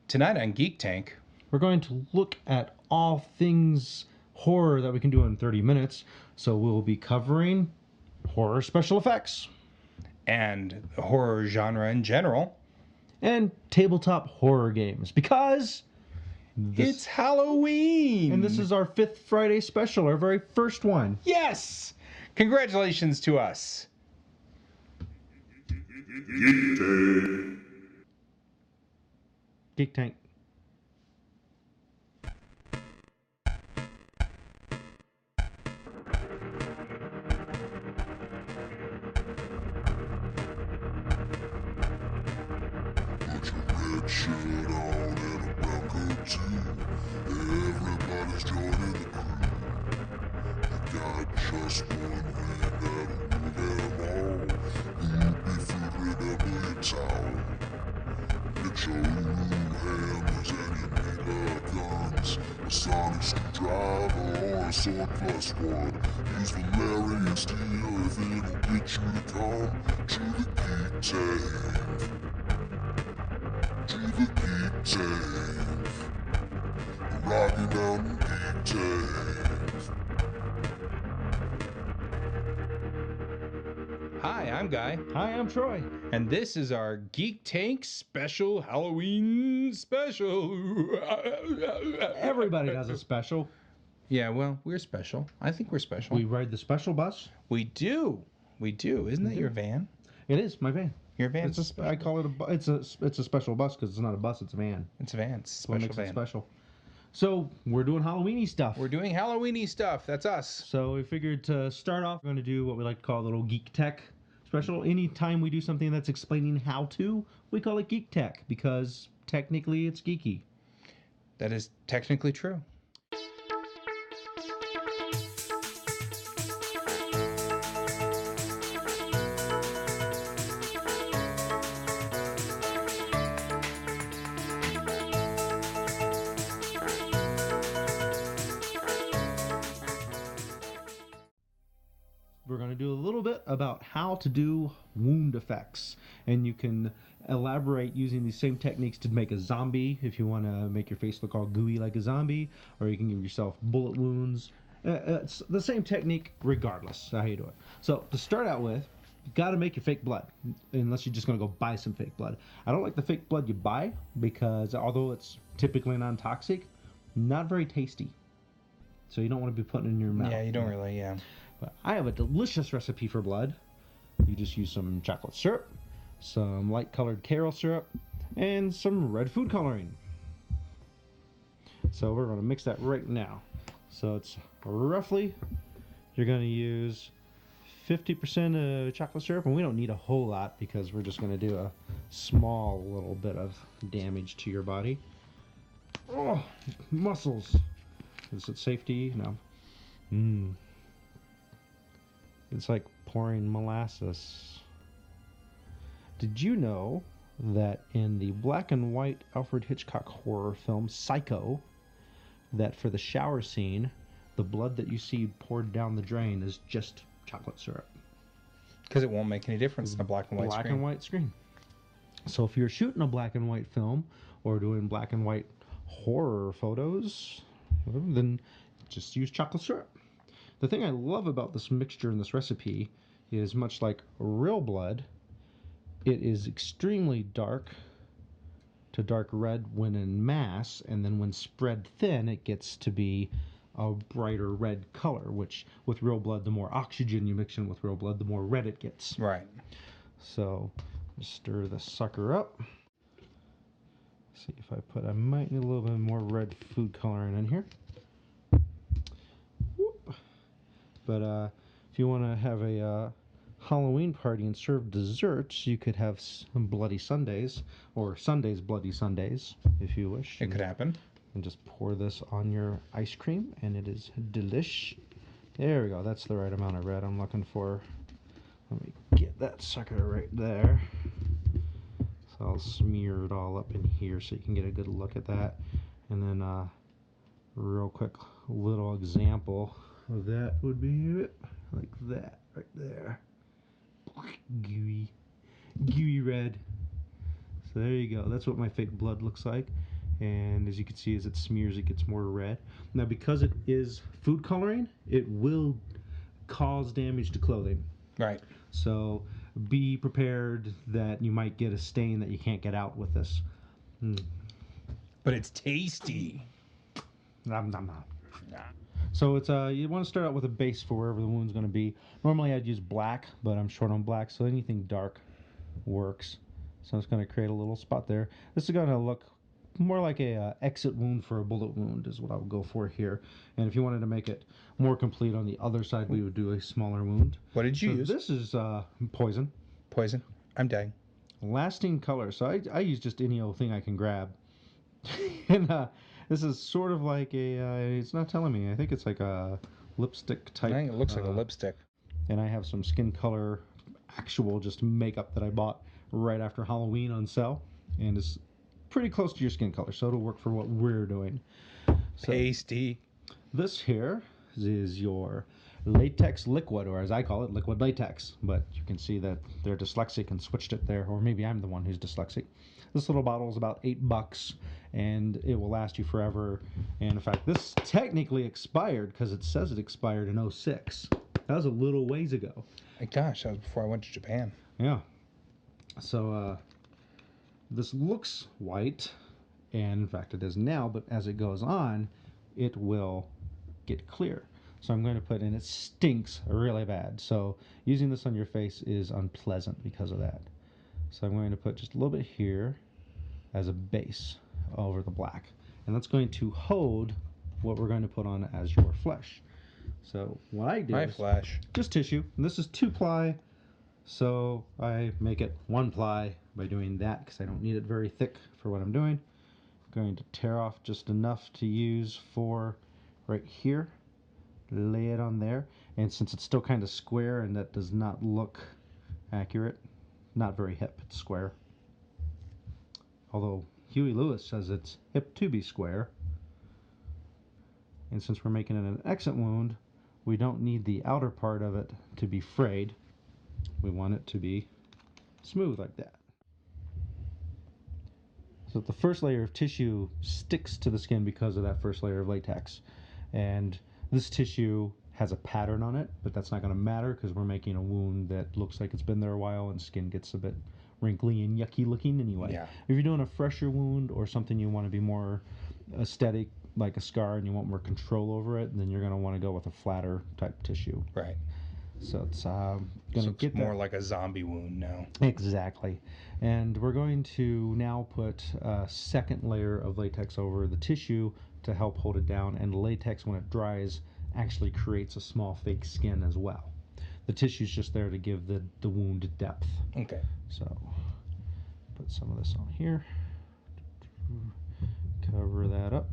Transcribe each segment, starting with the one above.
Tonight on Geek Tank, we're going to look at all things horror that we can do in 30 minutes. So we'll be covering horror special effects and the horror genre in general, and tabletop horror games because it's Halloween! And this is our 5th Friday special, our very first one. Yes! Congratulations to us. Geek Tank. Geek Tank. Put your red shirt on and a brown coat too. Everybody's joining the crew. You got just one ring that'll rule them all. Loopy food, remember your towel. Get your hammers and your needler guns. A sonic screwdriver or a sword plus one. Use Valerian steel if it'll get you to come to the Geek Cave. To the Geek Cave. The Rocky Mountain Geek Cave. Hi, I'm Guy, Hi, I'm Troy. and this is our Geek Tank special Halloween special. Everybody does a special. Yeah, well, we're special. I think we're special. We ride the special bus. We do. Isn't that your van? It is my van. Your van? I call it it's a special bus because it's not a bus, it's a van. It's a van. It's a What special makes van. it special? So we're doing Halloweeny stuff. We're doing Halloweeny stuff. That's us. So we figured to start off, we're going to do what we like to call a little Geek Tech special. Anytime we do something that's explaining how to, we call it Geek Tech because technically it's geeky. That is technically true. We're going to do a little bit about how to do wound effects. And you can elaborate using these same techniques to make a zombie if you want to make your face look all gooey like a zombie, or you can give yourself bullet wounds. It's the same technique regardless of how you do it. So to start out with, you got to make your fake blood, unless you're just going to go buy some fake blood. I don't like the fake blood you buy because although it's typically non-toxic, not very tasty. So you don't want to be putting it in your mouth. Yeah, you don't really, yeah. But I have a delicious recipe for blood. You just use some chocolate syrup, some light colored Carol syrup, and some red food coloring. So we're going to mix that right now. So it's roughly, you're going to use 50% of chocolate syrup, and we don't need a whole lot because we're just going to do a small little bit of damage to your body. Oh, muscles. Is it safety? No. It's like pouring molasses. Did you know that in the black and white Alfred Hitchcock horror film Psycho, that for the shower scene, the blood that you see poured down the drain is just chocolate syrup? Because it won't make any difference in a black and white Black screen. and white screen. So if you're shooting a black and white film or doing black and white horror photos, then just use chocolate syrup. The thing I love about this mixture in this recipe is much like real blood, it is extremely dark to dark red when in mass, and then when spread thin, it gets to be a brighter red color, which with real blood, the more oxygen you mix in with real blood, the more red it gets. Right. So stir the sucker up. See if I might need a little bit more red food coloring in here. But if you want to have a Halloween party and serve desserts, you could have some Bloody Sundays, or Sundays Bloody Sundays, if you wish. It could happen. And just pour this on your ice cream, and it is delish. There we go. That's the right amount of red I'm looking for. Let me get that sucker right there. So I'll smear it all up in here so you can get a good look at that. And then real quick little example of that would be it, like that right there. Gooey red. So there you go. That's what my fake blood looks like. And as you can see, as it smears, it gets more red. Now, because it is food coloring, it will cause damage to clothing. Right. So be prepared that you might get a stain that you can't get out with this. But it's tasty. Nom, nom, nom. Nah. So it's you want to start out with a base for wherever the wound's going to be. Normally I'd use black, but I'm short on black, so anything dark works. So it's going to create a little spot there. This is going to look more like a exit wound for a bullet wound is what I would go for here. And if you wanted to make it more complete on the other side, we would do a smaller wound. What did you use? This is poison. Poison. I'm dying. Lasting color. So I use just any old thing I can grab. And this is sort of like a, it's not telling me, I think it's like a lipstick type. I think it looks like a lipstick. And I have some skin color actual just makeup that I bought right after Halloween on sale. And it's pretty close to your skin color, so it'll work for what we're doing. So Tasty. this here is your latex liquid, or as I call it, liquid latex. But you can see that they're dyslexic and switched it there, or maybe I'm the one who's dyslexic. This little bottle is about $8, and it will last you forever. And in fact, this technically expired because it says it expired in 06. That was a little ways ago. My gosh, that was before I went to Japan. Yeah. So this looks white, and in fact it is now, but as it goes on, it will get clear. So I'm going to put in, it stinks really bad. So using this on your face is unpleasant because of that. So I'm going to put just a little bit here as a base over the black. And that's going to hold what we're going to put on as your flesh. So what I do My is flesh. just tissue. And this is 2-ply. So I make it 1-ply by doing that because I don't need it very thick for what I'm doing. I'm going to tear off just enough to use for right here. Lay it on there. And since it's still kind of square and that does not look accurate, not very hip, it's square. Although Huey Lewis says it's hip to be square. And since we're making it an exit wound, we don't need the outer part of it to be frayed. We want it to be smooth like that. So the first layer of tissue sticks to the skin because of that first layer of latex. And this tissue has a pattern on it, but that's not going to matter because we're making a wound that looks like it's been there a while and skin gets a bit wrinkly and yucky looking anyway. Yeah. If you're doing a fresher wound or something you want to be more aesthetic, like a scar, and you want more control over it, then you're going to want to go with a flatter type tissue. Right. So it's going to get more that. like a zombie wound now. Exactly. And we're going to now put a second layer of latex over the tissue to help hold it down. And the latex, when it dries, actually creates a small fake skin as well. The tissue's just there to give the wound depth. Okay. So put some of this on here. Cover that up.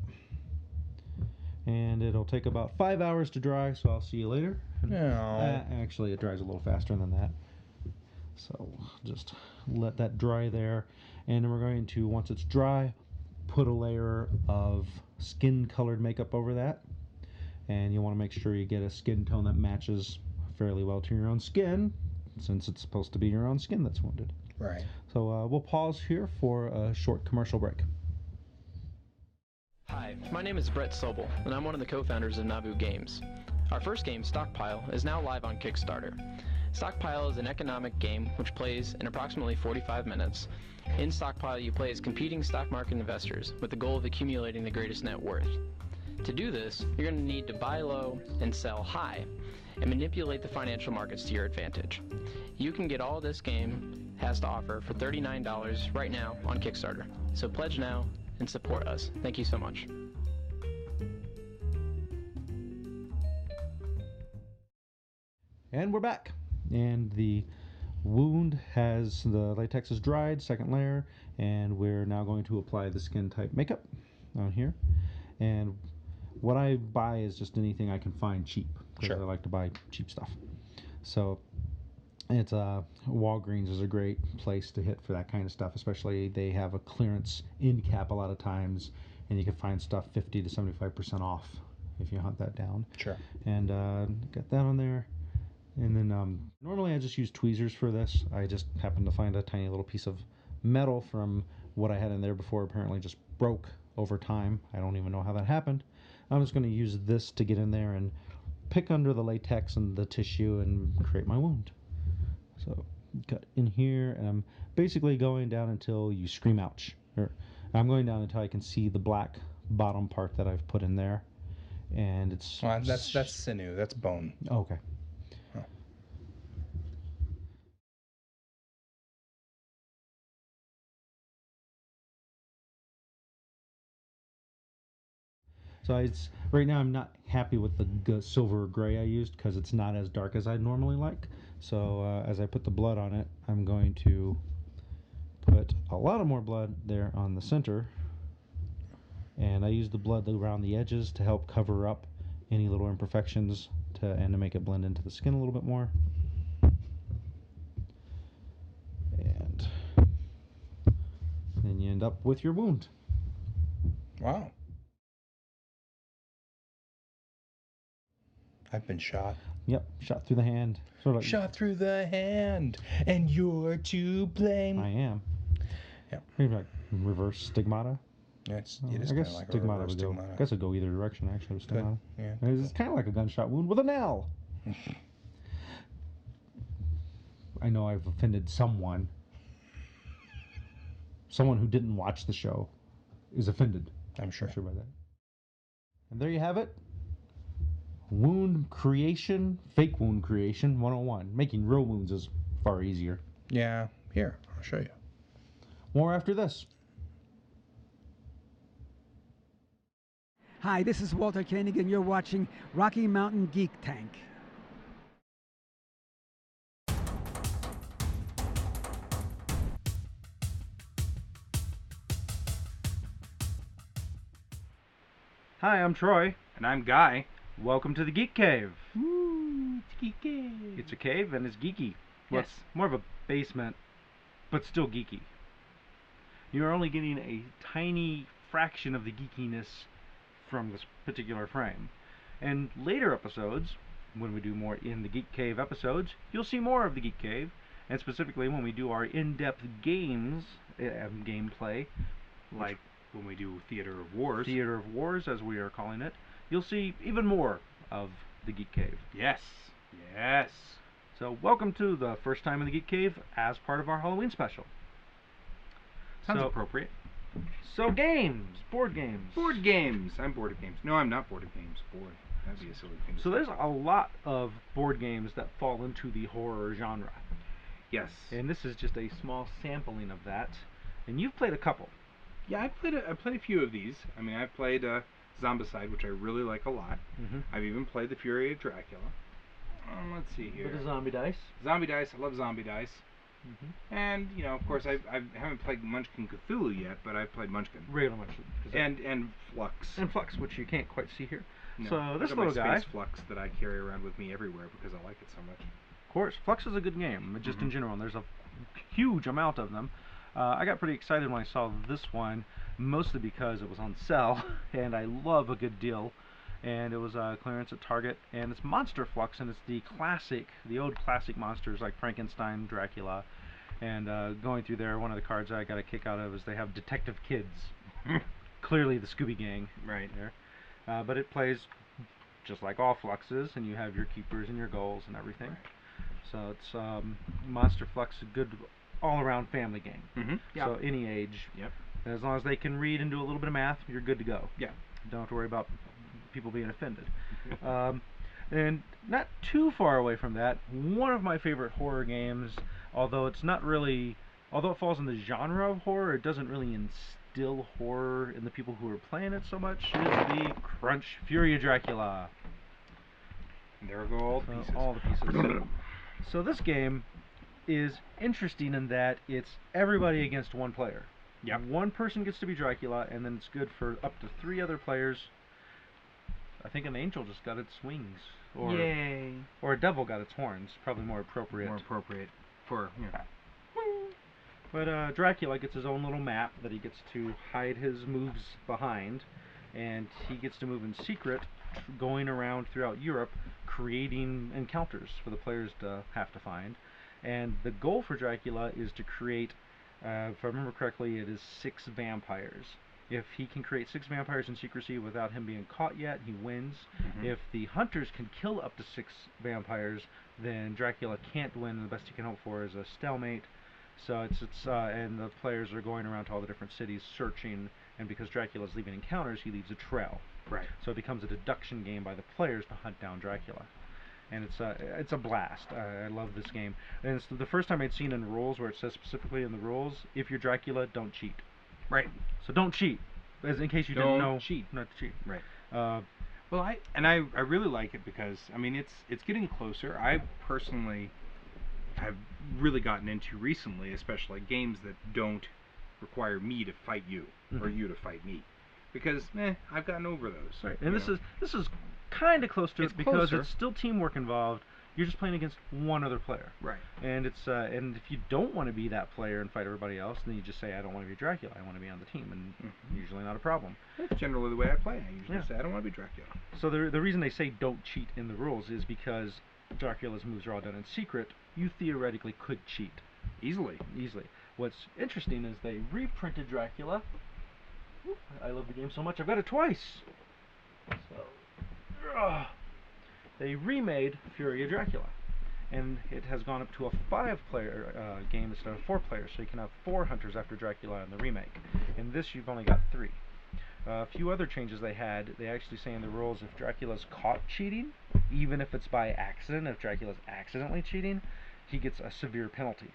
And it'll take about 5 hours to dry, so I'll see you later. No. Actually, it dries a little faster than that. So just let that dry there. And then we're going to, once it's dry, put a layer of skin-colored makeup over that. And you want to make sure you get a skin tone that matches fairly well to your own skin, since it's supposed to be your own skin that's wounded. Right. So we'll pause here for a short commercial break. Hi, my name is Brett Sobel, and I'm one of the co-founders of Nabu Games. Our first game, Stockpile, is now live on Kickstarter. Stockpile is an economic game which plays in approximately 45 minutes. In Stockpile, you play as competing stock market investors with the goal of accumulating the greatest net worth. To do this, you're going to need to buy low and sell high, and manipulate the financial markets to your advantage. You can get all this game has to offer for $39 right now on Kickstarter. So pledge now and support us. Thank you so much. And we're back. And the wound has, the latex is dried, second layer, and we're now going to apply the skin type makeup on here. And what I buy is just anything I can find cheap, because Sure. I like to buy cheap stuff. So it's Walgreens is a great place to hit for that kind of stuff, especially they have a clearance end cap a lot of times, and you can find stuff 50 to 75% off if you hunt that down. Sure. And got that on there. And then normally I just use tweezers for this. I just happened to find a tiny little piece of metal from what I had in there before apparently just broke over time. I don't even know how that happened. I'm just going to use this to get in there and pick under the latex and the tissue and create my wound. So cut in here, and I'm basically going down until you scream ouch. I'm going down until I can see the black bottom part that I've put in there. And it's... Well, that's sinew. That's bone. Okay. Oh. So right now I'm not happy with the silver gray I used because it's not as dark as I'd normally like. So as I put the blood on it, I'm going to put a lot of more blood there on the center. And I use the blood around the edges to help cover up any little imperfections and to make it blend into the skin a little bit more. And then you end up with your wound. Wow. I've been shot. Yep, shot through the hand. Sort of like, Shot through the hand, and you're to blame. I am. Yeah. Maybe like reverse stigmata. Yeah, it is I kind guess of like a stigmata reverse would go. stigmata. I guess it'd go either direction actually with stigmata. Yeah. It's kind of like a gunshot wound with an L. I know I've offended someone. Someone who didn't watch the show is offended. I'm sure. by that. And there you have it. Wound creation, fake wound creation 101. Making real wounds is far easier. Yeah. Here, I'll show you. More after this. Hi, this is Walter Koenig, and you're watching Rocky Mountain Geek Tank. Hi, I'm Troy. And I'm Guy. Welcome to the Geek Cave. Woo, it's Geek Cave. It's a cave and it's geeky. Well, Yes. it's more of a basement, but still geeky. You're only getting a tiny fraction of the geekiness from this particular frame. And later episodes, when we do more in the Geek Cave episodes, you'll see more of the Geek Cave. And specifically when we do our in-depth games, gameplay, like when we do Theater of Wars, as we are calling it, you'll see even more of the Geek Cave. Yes. Yes. So welcome to the first time in the Geek Cave as part of our Halloween special. Sounds So- appropriate. So games, board games. Board games. I'm bored of games. No, I'm not bored of games. Boy, that'd be a silly thing to So say. there's a lot of board games that fall into the horror genre. Yes. And this is just a small sampling of that. And you've played a couple. Yeah, I played a few of these. I mean, I've played Zombicide, which I really like a lot. Mm-hmm. I've even played The Fury of Dracula. Let's see here. With the zombie dice. Zombie Dice. I love Zombie Dice. Mm-hmm. And, you know, of course, I haven't played Munchkin Cthulhu yet, but I've played Munchkin. Regular much. And Flux. And Flux, which you can't quite see here. No, So I this got little my guy, Space Flux that I carry around with me everywhere because I like it so much. of course, Flux is a good game, just in Mhm. general. And there's a huge amount of them. I got pretty excited when I saw this one, mostly because it was on sale, and I love a good deal. And it was clearance at Target, and it's Monster Flux, and it's the old classic monsters like Frankenstein, Dracula. And going through there, one of the cards I got a kick out of is they have Detective Kids. Clearly the Scooby Gang Right. there. But it plays just like all Fluxes, and you have your keepers and your goals and everything. Right. So it's Monster Flux, a good all-around family game. Mm-hmm. Yeah. So any age, Yep. as long as they can read and do a little bit of math, you're good to go. Yeah. Don't have to worry about people being offended. And not too far away from that, one of my favorite horror games, although it falls in the genre of horror, it doesn't really instill horror in the people who are playing it so much, is the Crunch Fury of Dracula. And there go all the So pieces. all the pieces. So this game is interesting in that it's everybody against one player. Yep. One person gets to be Dracula, and then it's good for up to 3 other players. I think an angel just got its wings, or Yay. or a devil got its horns. Probably more appropriate. More appropriate for, you know. But Dracula gets his own little map that he gets to hide his moves behind, and he gets to move in secret, going around throughout Europe, creating encounters for the players to have to find. And the goal for Dracula is to create If I remember correctly, it is 6 vampires. If he can create 6 vampires in secrecy without him being caught yet, he wins. If the hunters can kill up to 6 vampires, then Dracula can't win. And the best he can hope for is a stalemate. So and the players are going around to all the different cities searching. And because Dracula's leaving encounters, he leaves a trail. Right. So it becomes a deduction game by the players to hunt down Dracula. And it's a blast. I love this game. And it's the first time I'd seen in rules where it says specifically in the rules, if you're Dracula, don't cheat. Right. So don't cheat, as in case you didn't know. Cheat. Not to cheat. Right. Well, I really like it because I mean it's getting closer. I personally have really gotten into recently, especially games that don't require me to fight you or you to fight me, because I've gotten over those. Right. And this is kind of close to It's it because closer. it's still teamwork involved. You're just playing against one other player. Right. And and if you don't want to be that player and fight everybody else, then you just say, I don't want to be Dracula. I want to be on the team, and usually not a problem. That's generally the way I play. I usually say I don't want to be Dracula. So the reason they say don't cheat in the rules is because Dracula's moves are all done in secret. You theoretically could cheat Easily. What's interesting is they reprinted Dracula. I love the game so much I've got it twice. So they remade Fury of Dracula, and it has gone up to a 5-player game instead of 4 players, so you can have 4 hunters after Dracula in the remake. In this, you've only got 3. A few other changes they actually say in the rules, if Dracula's caught cheating, even if it's by accident, if Dracula's accidentally cheating, he gets a severe penalty.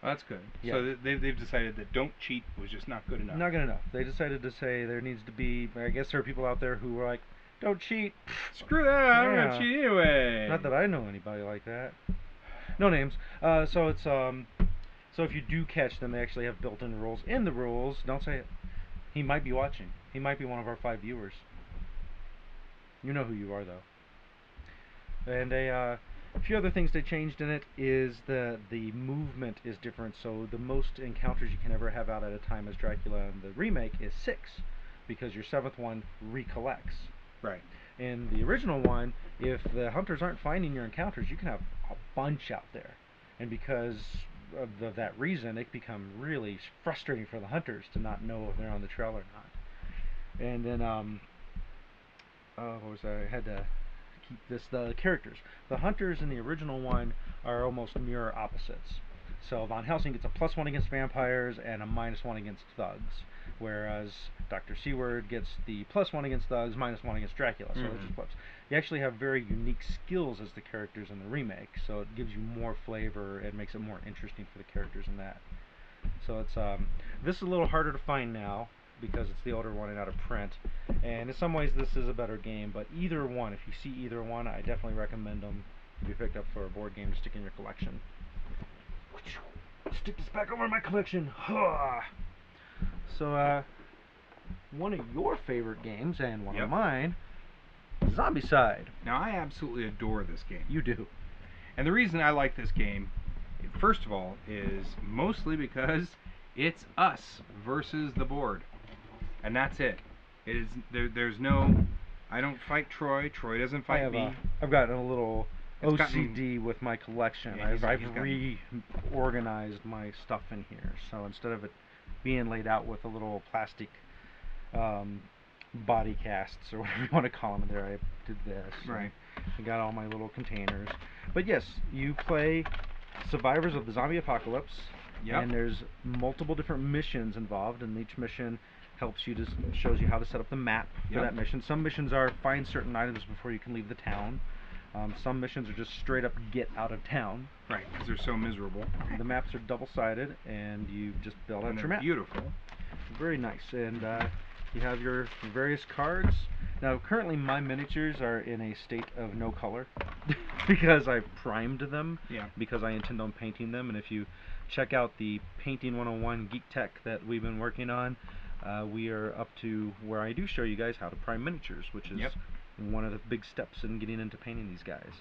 Oh, that's good. Yeah. So they've decided that don't cheat was just not good enough. Not good enough. They decided to say there needs to be, I guess there are people out there who are like, don't cheat. Screw that, I'm Yeah. gonna cheat anyway. Not that I know anybody like that. No names. So if you do catch them, they actually have built-in rules. In the rules, don't say it. He might be watching. He might be one of our 5 viewers. You know who you are, though. And a few other things they changed in it is the movement is different. So the most encounters you can ever have out at a time as Dracula in the remake is 6, because your 7th one recollects. Right. In the original one, if the hunters aren't finding your encounters, you can have a bunch out there. And because of that reason, it can become really frustrating for the hunters to not know if they're on the trail or not. And then, what was that? I had to keep this. The characters. The hunters in the original one are almost mirror opposites. So Von Helsing gets a +1 against vampires and a -1 against thugs, whereas Dr. Seward gets the +1 against thugs, -1 against Dracula. So it's just flips. You actually have very unique skills as the characters in the remake, so it gives you more flavor and makes it more interesting for the characters in that. So it's this is a little harder to find now because it's the older one and out of print. And in some ways this is a better game, but either one, if you see either one, I definitely recommend them to be picked up for a board game to stick in your collection. Stick this back over my collection. So, one of your favorite games, and one of mine, Zombicide. Now, I absolutely adore this game. You do. And the reason I like this game, first of all, is mostly because it's us versus the board. And that's it. It is there's no, I don't fight Troy. Troy doesn't fight me. I've got a little It's OCD with my collection. Yeah, I've reorganized my stuff in here. So instead of it being laid out with a little plastic body casts or whatever you want to call them there, I did this. Right. I got all my little containers. But yes, you play survivors of the zombie apocalypse. Yep. And there's multiple different missions involved, and each mission helps you shows you how to set up the map for that mission. Some missions are find certain items before you can leave the town. Some missions are just straight up get out of town. Right, because they're so miserable. The maps are double-sided, and you just build out your map. Beautiful. Very nice. And you have your various cards. Now, currently my miniatures are in a state of no color because I've primed them. Yeah. Because I intend on painting them. And if you check out the Painting 101 Geek Tech that we've been working on, we are up to where I do show you guys how to prime miniatures, which is one of the big steps in getting into painting these guys.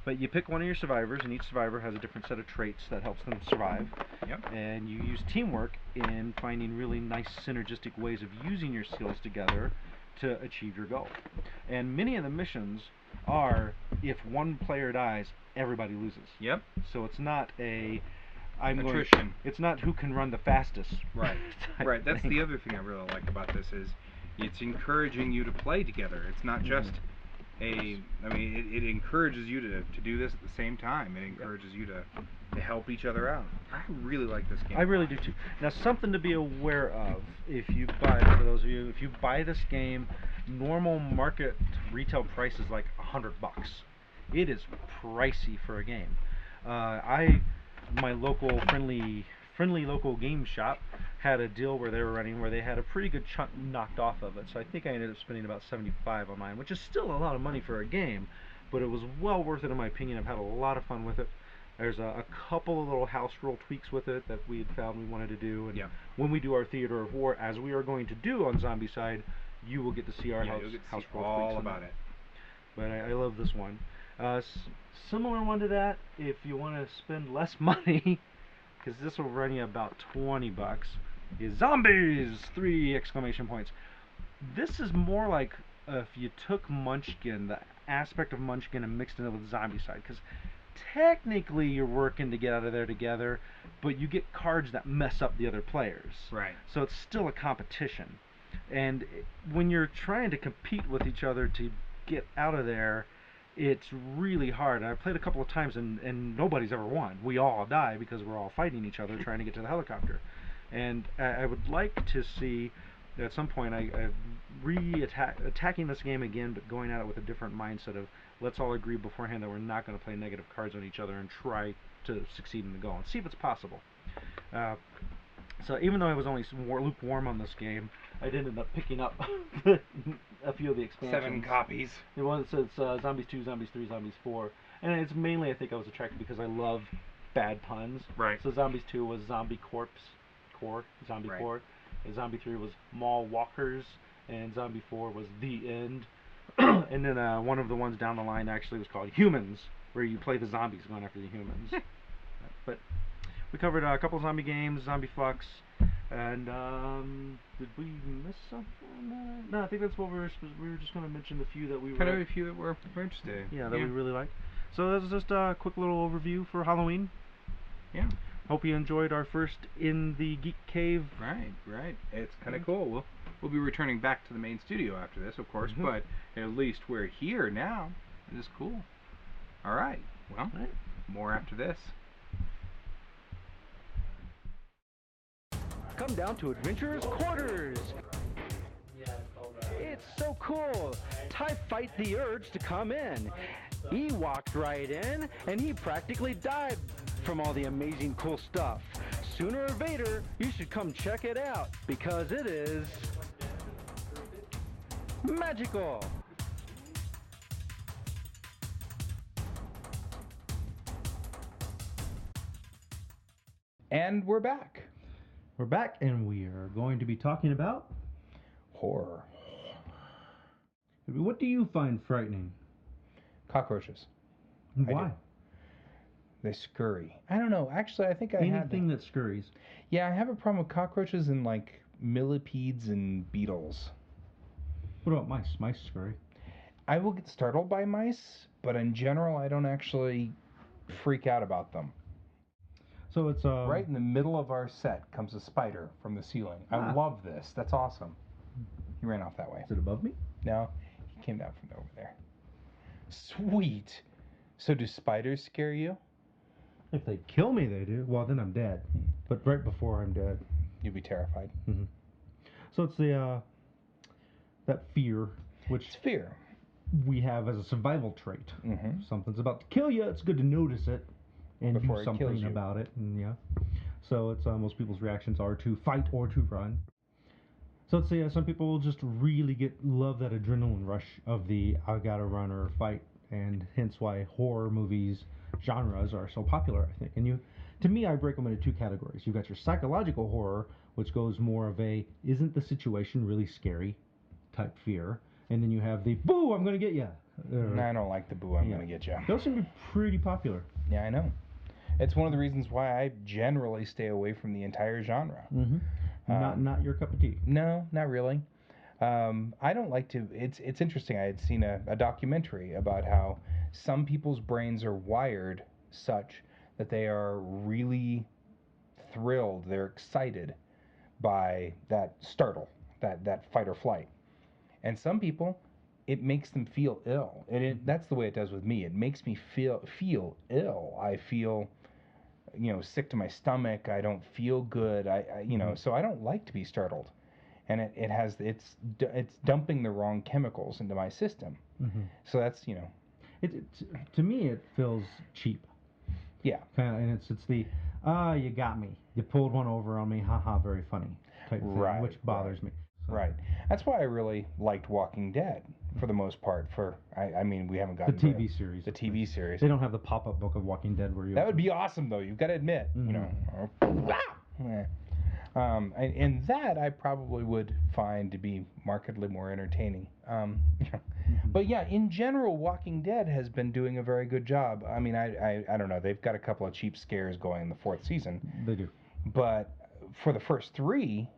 But you pick one of your survivors, and each survivor has a different set of traits that helps them survive. Yep. And you use teamwork in finding really nice synergistic ways of using your skills together to achieve your goal. And many of the missions are, if one player dies, everybody loses. Yep. So it's not a Attrition. It's not who can run the fastest. Right. type Right. That's thing. the other thing I really like about this is it's encouraging you to play together. It's not just it encourages you to do this at the same time. It encourages you to help each other out. I really like this game. I really do too. Now, something to be aware of if you buy, for those of you, if you buy this game, normal market retail price is like $100. It is pricey for a game. My local friendly local game shop had a deal where they were running where they had a pretty good chunk knocked off of it. So I think I ended up spending about $75 on mine, which is still a lot of money for a game, but it was well worth it in my opinion. I've had a lot of fun with it. There's a couple of little house rule tweaks with it that we had found we wanted to do, and when we do our Theater of War, as we are going to do on Zombie Side, you will get to see our house rule all tweaks about it. But I love this one. Similar one to that, if you want to spend less money, because this will run you about $20, is Zombies! 3 exclamation points. This is more like if you took Munchkin, the aspect of Munchkin, and mixed it with Zombie Side, because technically you're working to get out of there together, but you get cards that mess up the other players. Right. So it's still a competition. And when you're trying to compete with each other to get out of there, it's really hard. I've played a couple of times and nobody's ever won. We all die because we're all fighting each other trying to get to the helicopter. And I would like to see at some point I attacking this game again, but going at it with a different mindset of let's all agree beforehand that we're not going to play negative cards on each other and try to succeed in the goal and see if it's possible. So even though I was only lukewarm on this game, I did end up picking up a few of the expansions. 7 copies. It's Zombies 2, Zombies 3, Zombies 4. And it's mainly, I think I was attracted because I love bad puns. Right. So Zombies 2 was Zombie Core, Zombie Right. Core. And Zombie 3 was Mall Walkers. And Zombie 4 was The End. And then one of the ones down the line actually was called Humans, where you play the zombies going after the humans. But we covered a couple zombie games, Zombie Flux, and did we miss something? No, I think that's what we were just going to mention the few that we Kind of a few that we're interested in. Yeah, that we really liked. So this is just a quick little overview for Halloween. Yeah. Hope you enjoyed our first in the Geek Cave. Right. It's kind of cool. We'll be returning back to the main studio after this, of course, but at least we're here now. It is cool. All right. Well, more after this. Come down to Adventurers Quarters. It's so cool. Ty fight the urge to come in. He walked right in, and he practically died from all the amazing cool stuff. Sooner or later, you should come check it out, because it is magical. And we're back. We're back, and we are going to be talking about Horror. what do you find frightening? Cockroaches. Why? They scurry. I don't know. Actually, I think Anything that scurries. Yeah, I have a problem with cockroaches and like millipedes and beetles. What about mice? Mice scurry. I will get startled by mice, but in general, I don't actually freak out about them. So it's Right in the middle of our set comes a spider from the ceiling. I love this. That's awesome. He ran off that way. Is it above me? No, he came down from over there. Sweet. So do spiders scare you? If they kill me, they do. Well, then I'm dead. But right before I'm dead. You'd be terrified. Mm-hmm. So it's the that fear, which It's fear. we have as a survival trait. Mm-hmm. Something's about to kill you. It's good to notice it and Before do it something kills you. about it. And so it's most people's reactions are to fight or to run. So let's say some people just really love that adrenaline rush of the I gotta run or fight, and hence why horror movies genres are so popular, I think. And to me, I break them into two categories. You've got your psychological horror, which goes more of a isn't the situation really scary type fear, and then you have the boo, I'm gonna get you. I don't like the boo, I'm gonna get you. Those seem to be pretty popular. Yeah, I know. It's one of the reasons why I generally stay away from the entire genre. Mm-hmm. Not your cup of tea. No, not really. I don't like to. It's interesting. I had seen a documentary about how some people's brains are wired such that they are really thrilled, they're excited by that startle, that fight or flight. And some people, it makes them feel ill. And that's the way it does with me. It makes me feel ill. I feel, sick to my stomach. I don't feel good. So I don't like to be startled. And it's dumping the wrong chemicals into my system. So that's, to me, it feels cheap. Yeah. And it's the, you got me. You pulled one over on me. Haha, very funny type thing, Right, which bothers me. So. Right. That's why I really liked Walking Dead for the most part. I mean, we haven't gotten the TV series. The TV series. They don't have the pop-up book of Walking Dead where you. That would be awesome, though. You've got to admit, and that I probably would find to be markedly more entertaining. But yeah, in general, Walking Dead has been doing a very good job. I mean, I don't know. They've got a couple of cheap scares going in the 4th season. They do. But for the first 3,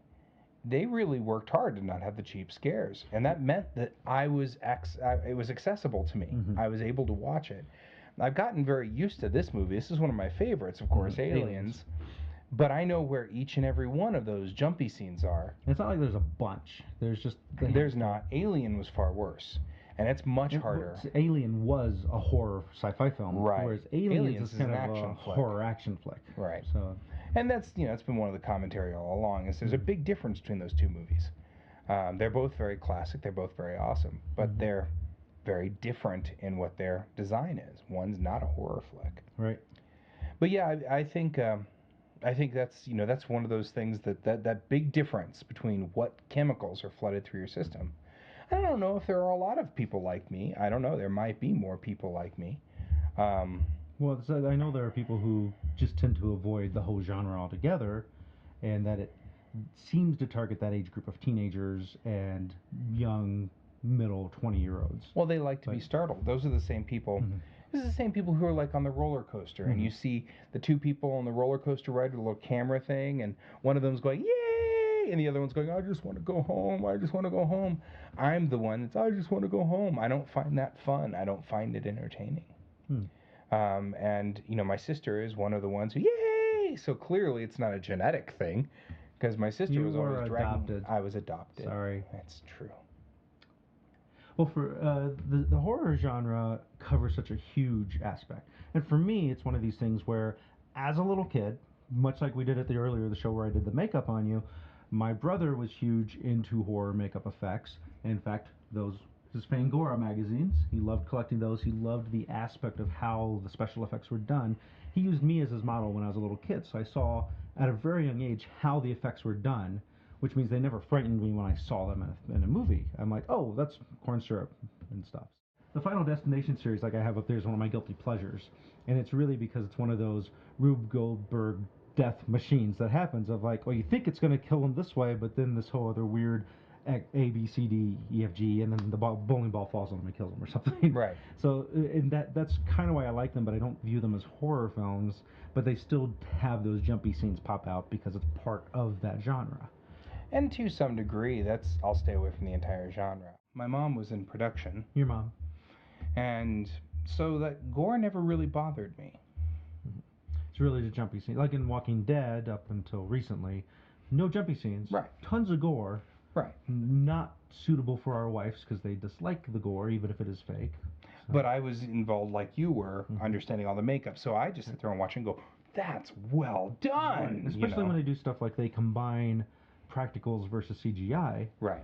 they really worked hard to not have the cheap scares, and that meant that it was accessible to me. I was able to watch it. I've gotten very used to this movie. This is one of my favorites, of course, Aliens. But I know where each and every one of those jumpy scenes are. It's not like there's a bunch. There's not. Alien was far worse, and it's much harder. Alien was a horror sci-fi film, right? Whereas Aliens is kind of a horror action flick, right? So. And that's it's been one of the commentary all along is there's a big difference between those two movies. They're both very classic. They're both very awesome, but they're very different in what their design is. One's not a horror flick, right? But yeah, I think that's that's one of those things that big difference between what chemicals are flooded through your system. I don't know if there are a lot of people like me. I don't know. There might be more people like me. Well, I know there are people who just tend to avoid the whole genre altogether, and that it seems to target that age group of teenagers and young, middle 20-year-olds. Well, they like to be startled. Those are the same people. This is the same people who are like on the roller coaster, and you see the two people on the roller coaster ride with a little camera thing, and one of them's going, yay! And the other one's going, I just want to go home. I just want to go home. I'm the one that's, I just want to go home. I don't find that fun. I don't find it entertaining. And, my sister is one of the ones who, yay! So clearly it's not a genetic thing, because my sister was always dragging. I was adopted. Sorry. That's true. Well, for the horror genre covers such a huge aspect. And for me, it's one of these things where, as a little kid, much like we did at the show where I did the makeup on you, my brother was huge into horror makeup effects. In fact, his Fangora magazines, he loved collecting those. He loved the aspect of how the special effects were done. He used me as his model when I was a little kid, so I saw at a very young age how the effects were done, which means they never frightened me when I saw them in a movie. I'm like, oh, that's corn syrup and stuff. The Final Destination series, like I have up there, is one of my guilty pleasures, and it's really because it's one of those Rube Goldberg death machines that happens of like, well, you think it's going to kill him this way, but then this whole other weird A, B, C, D, E, F, G, and then the bowling ball falls on him and kills him or something. Right. So, and that's kind of why I like them, but I don't view them as horror films, but they still have those jumpy scenes pop out because it's part of that genre. And to some degree, I'll stay away from the entire genre. My mom was in production. Your mom. And so that gore never really bothered me. It's really the jumpy scene. Like in Walking Dead, up until recently, no jumpy scenes. Right. Tons of gore. Right. Not suitable for our wives because they dislike the gore, even if it is fake. So. But I was involved like you were, understanding all the makeup. So I just sit there and watch and go, that's well done. Right. Especially when they do stuff like they combine practicals versus CGI. Right.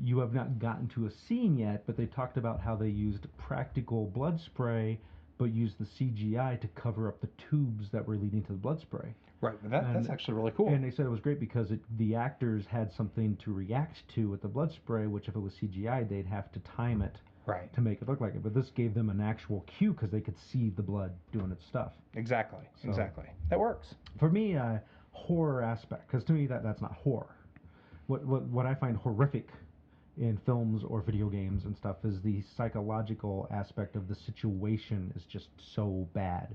You have not gotten to a scene yet, but they talked about how they used practical blood spray, but used the CGI to cover up the tubes that were leading to the blood spray. Right, but that's actually really cool. And they said it was great because the actors had something to react to with the blood spray, which if it was CGI, they'd have to time it to make it look like it. But this gave them an actual cue because they could see the blood doing its stuff. Exactly. That works. For me, horror aspect, because to me that's not horror. What I find horrific in films or video games and stuff is the psychological aspect of the situation is just so bad,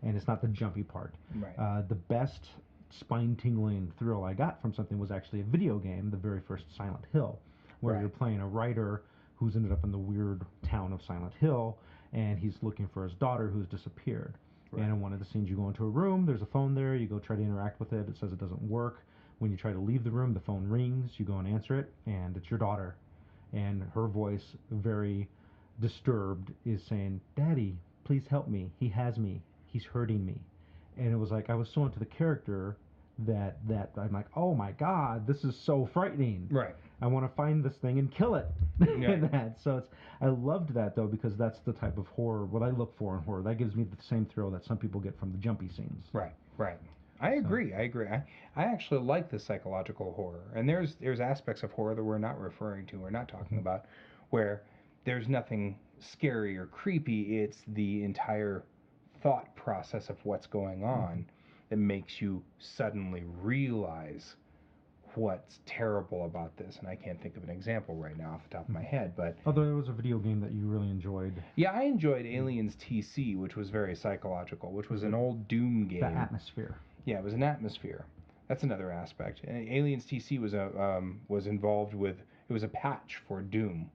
and it's not the jumpy part. Right. The best spine-tingling thrill I got from something was actually a video game, the very first Silent Hill, where you're playing a writer who's ended up in the weird town of Silent Hill, and he's looking for his daughter who's disappeared. And in one of the scenes, you go into a room, there's a phone there, you go try to interact with it, it says it doesn't work. When you try to leave the room, the phone rings, you go and answer it, and it's your daughter. And her voice, very disturbed, is saying, "Daddy, please help me. He has me. He's hurting me." And it was like, I was so into the character that I'm like, oh my God, this is so frightening. Right. I want to find this thing and kill it. Yeah. So I loved that, though, because that's the type of horror, what I look for in horror. That gives me the same thrill that some people get from the jumpy scenes. Right. I agree. I actually like the psychological horror. And there's aspects of horror that we're not referring to, we're not talking about, where there's nothing scary or creepy. It's the entire thought process of what's going on that makes you suddenly realize what's terrible about this. And I can't think of an example right now off the top of my head, but Although there was a video game that you really enjoyed. yeah, I enjoyed Aliens TC, which was very psychological, which was an old Doom game. The atmosphere. Yeah, it was an atmosphere. That's another aspect. Aliens TC was involved with, it was a patch for Doom,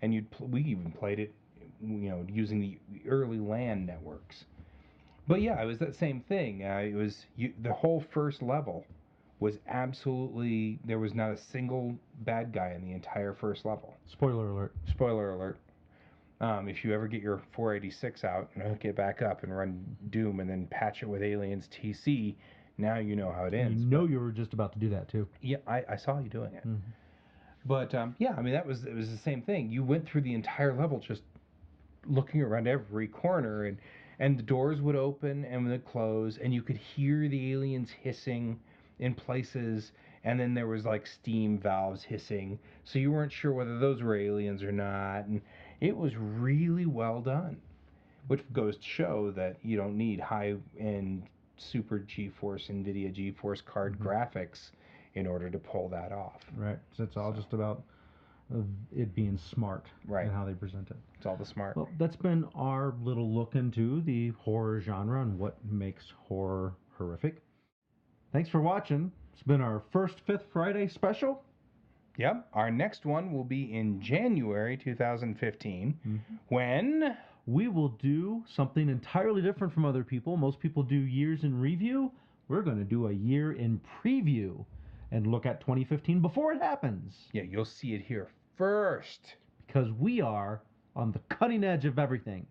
and we even played it, using the early LAN networks. But yeah, it was that same thing. The whole first level was absolutely, there was not a single bad guy in the entire first level. Spoiler alert. Spoiler alert. If you ever get your 486 out and hook it back up and run Doom and then patch it with Aliens TC, now you know how it ends. You were just about to do that too. Yeah, I saw you doing it. Mm-hmm. But yeah, I mean, it was the same thing. You went through the entire level just looking around every corner, and the doors would open and would close, and you could hear the aliens hissing in places, and then there was like steam valves hissing, so you weren't sure whether those were aliens or not, and it was really well done, which goes to show that you don't need high-end super GeForce, NVIDIA GeForce card graphics in order to pull that off. Right, so it's all just about it being smart, right, and how they present it. It's all the smart. Well, that's been our little look into the horror genre and what makes horror horrific. Thanks for watching. It's been our first Fifth Friday special. Yep. Our next one will be in January 2015, when we will do something entirely different from other people. Most people do years in review. We're going to do a year in preview and look at 2015 before it happens. Yeah, you'll see it here first. Because we are on the cutting edge of everything.